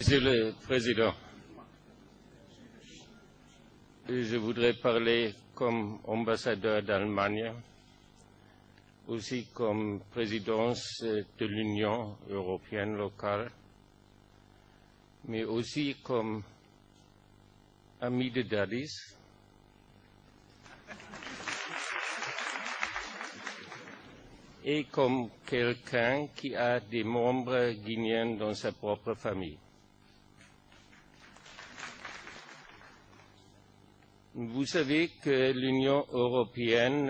Monsieur le Président, je voudrais parler comme ambassadeur d'Allemagne, aussi comme présidence de l'Union européenne locale, mais aussi comme ami de Dadis, et comme quelqu'un qui a des membres guinéens dans sa propre famille. Vous savez que l'Union européenne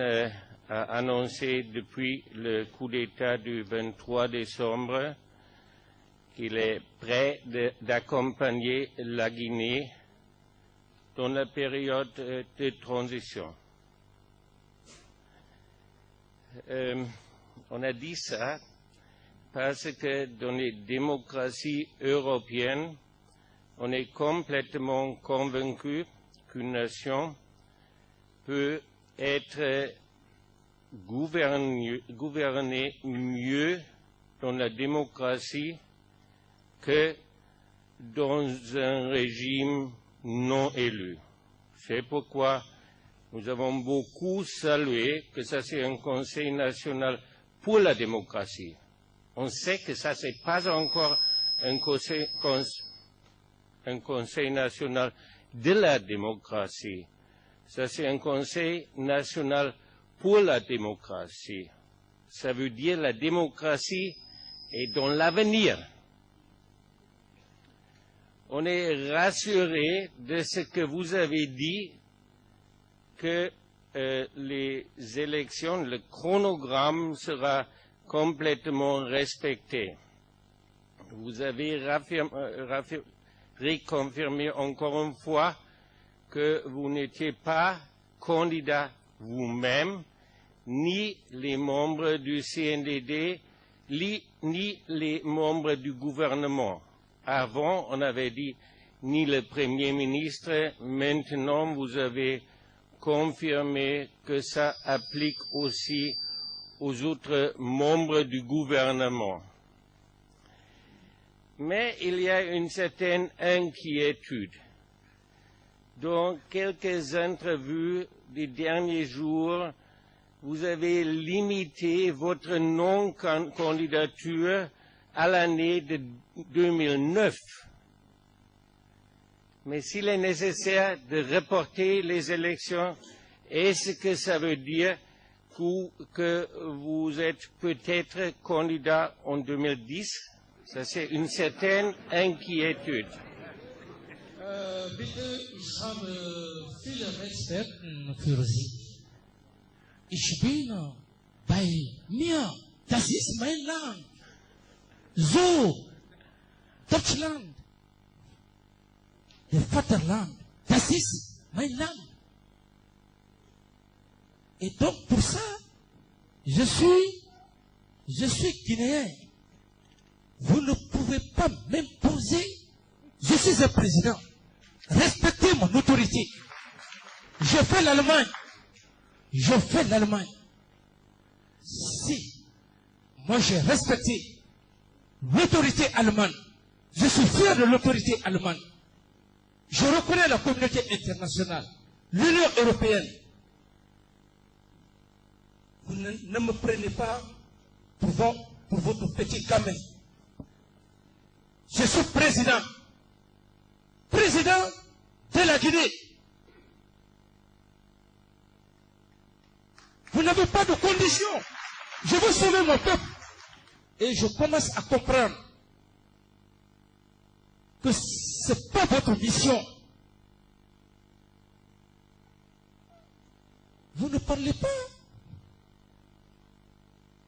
a annoncé depuis le coup d'État du 23 décembre qu'il est prêt d'accompagner la Guinée dans la période de transition. On a dit ça parce que dans les démocraties européennes, on est complètement convaincu qu'une nation peut être gouvernée mieux dans la démocratie que dans un régime non élu. C'est pourquoi nous avons beaucoup salué que ça c'est un Conseil national pour la démocratie. On sait que ça c'est pas encore un conseil national de la démocratie. Ça, c'est un Conseil national pour la démocratie. Ça veut dire la démocratie est dans l'avenir. On est rassuré de ce que vous avez dit, que les élections, le chronogramme sera complètement respecté. Vous avez réconfirmer encore une fois que vous n'étiez pas candidat vous-même, ni les membres du CNDD, ni les membres du gouvernement. Avant, on avait dit ni le Premier ministre. Maintenant, vous avez confirmé que ça applique aussi aux autres membres du gouvernement. Mais il y a une certaine inquiétude. Dans quelques entrevues des derniers jours, vous avez limité votre non-candidature à l'année de 2009. Mais s'il est nécessaire de reporter les élections, est-ce que ça veut dire que vous êtes peut-être candidat en 2010? Ça, c'est une certaine inquiétude. Bitte, ich habe viele Respekt für Sie. Ich bin bei mir, das ist mein Land. So, Deutschland, der Vaterland, das ist mein Land. Et donc, pour ça, je suis guinéen. Vous ne pouvez pas m'imposer. Je suis un président. Respectez mon autorité. Je fais l'Allemagne. Je fais l'Allemagne. Si moi j'ai respecté l'autorité allemande, je suis fier de l'autorité allemande. Je reconnais la communauté internationale, l'Union européenne. Vous ne me prenez pas pour votre petit gamin. Je suis président de la Guinée. Vous n'avez pas de conditions. Je veux sauver mon peuple. Et je commence à comprendre que ce n'est pas votre mission. Vous ne parlez pas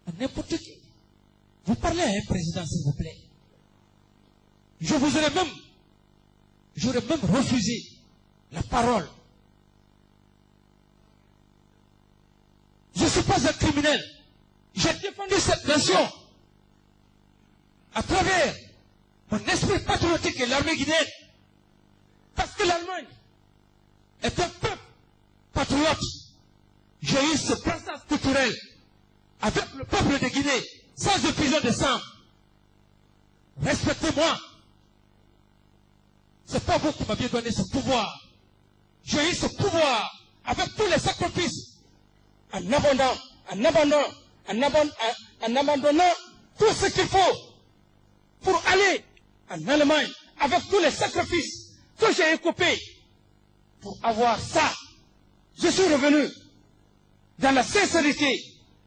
à n'importe qui. Vous parlez à un président, s'il vous plaît. J'aurais même refusé la parole. Je ne suis pas un criminel. J'ai défendu cette nation à travers mon esprit patriotique et l'armée guinéenne. Parce que l'Allemagne est un peuple patriote. J'ai eu ce passage culturel avec le peuple de Guinée, sans effusion de sang. Respectez-moi. C'est pas vous qui m'aviez donné ce pouvoir. J'ai eu ce pouvoir avec tous les sacrifices, en abandonnant tout ce qu'il faut pour aller en Allemagne, avec tous les sacrifices que j'ai écopés pour avoir ça. Je suis revenu dans la sincérité,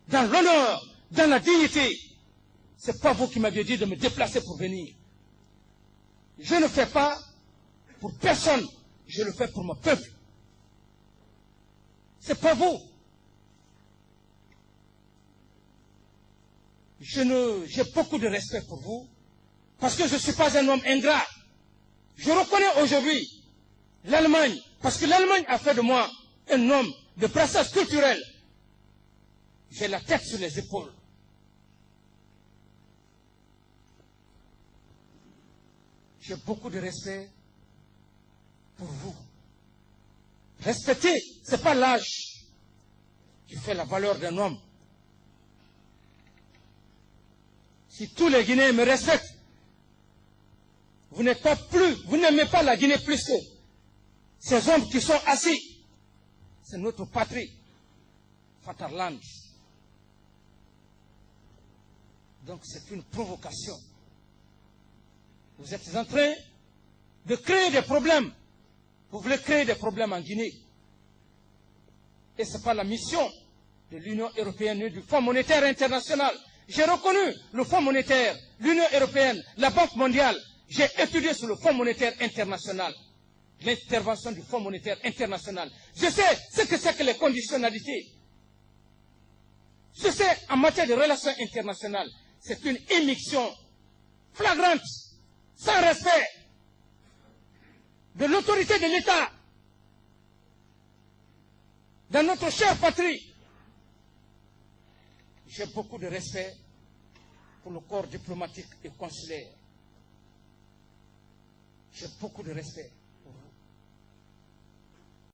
dans l'honneur, dans la dignité. C'est pas vous qui m'aviez dit de me déplacer pour venir. Je ne fais pas pour personne, je le fais pour mon peuple. C'est pas vous. J'ai beaucoup de respect pour vous, parce que je ne suis pas un homme ingrat. Je reconnais aujourd'hui l'Allemagne, parce que l'Allemagne a fait de moi un homme de brassage culturel. J'ai la tête sur les épaules. J'ai beaucoup de respect pour vous. Respecter, ce n'est pas l'âge qui fait la valeur d'un homme. Si tous les Guinéens me respectent, vous n'aimez pas la Guinée plus que ces hommes qui sont assis. C'est notre patrie, Vaterland. Donc c'est une provocation. Vous êtes en train de créer des problèmes. Vous voulez créer des problèmes en Guinée. Et ce n'est pas la mission de l'Union européenne et du Fonds monétaire international. J'ai reconnu le Fonds monétaire, l'Union européenne, la Banque mondiale. J'ai étudié sur le Fonds monétaire international, l'intervention du Fonds monétaire international. Je sais ce que c'est que les conditionnalités. Je sais, en matière de relations internationales, c'est une émission flagrante, sans respect de l'autorité de l'État dans notre chère patrie. J'ai beaucoup de respect pour le corps diplomatique et consulaire. J'ai beaucoup de respect.